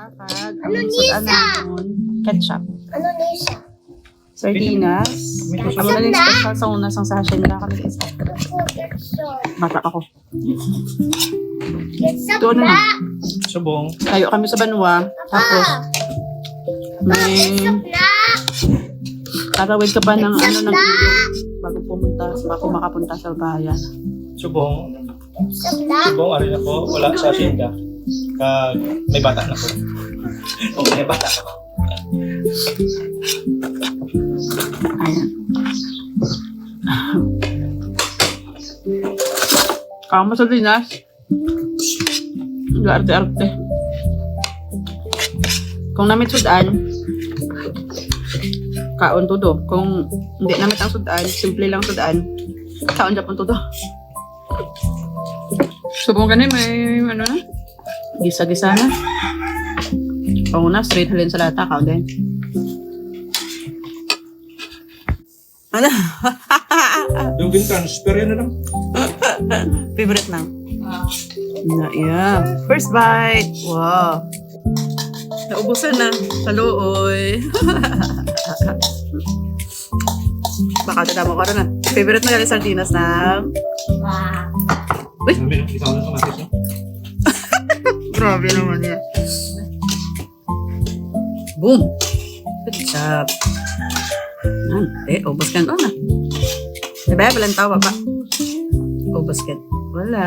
Kag ang sudan naman, ketchup. Ano Nisa? Sardinas. Ano na yung special sa una sang sachet na kami isa. Ketchup. Bata ako. Ketchup Ito na. na. Subong. Tayo kami sa Banwa. Tapos, may Ketchup na. tarawid ka pa ng ano ng ilog bago makapunta sa bayan. Subong. Ketchup na. Subong, arin ako. Wala sa asyenda. Kag may bata na ko. O, may bata ako. Ayan. Kama sa dinas. Arte-arte. Kung namit sudan, kaon todo. Kung hindi namit ang sudan, simple lang sudan, kaon Japon todo. Subong ka na, may ano na? Gisa-gisa na. Kung una, straight halin sa lata, kaon din. Ano? Yung transfer yan na lang. Favorite na. Na, yeah. First bite. Wow. Naubusan na. Saluoy. Baka tadama ko na. Favorite na galing sardinas na. Wow. Sabi ng isang ulang kamatis, no? Grabe naman yan. Boom. Good job. Ubos ka na. Diba? Walang tao, papa. Ubos ka. Wala.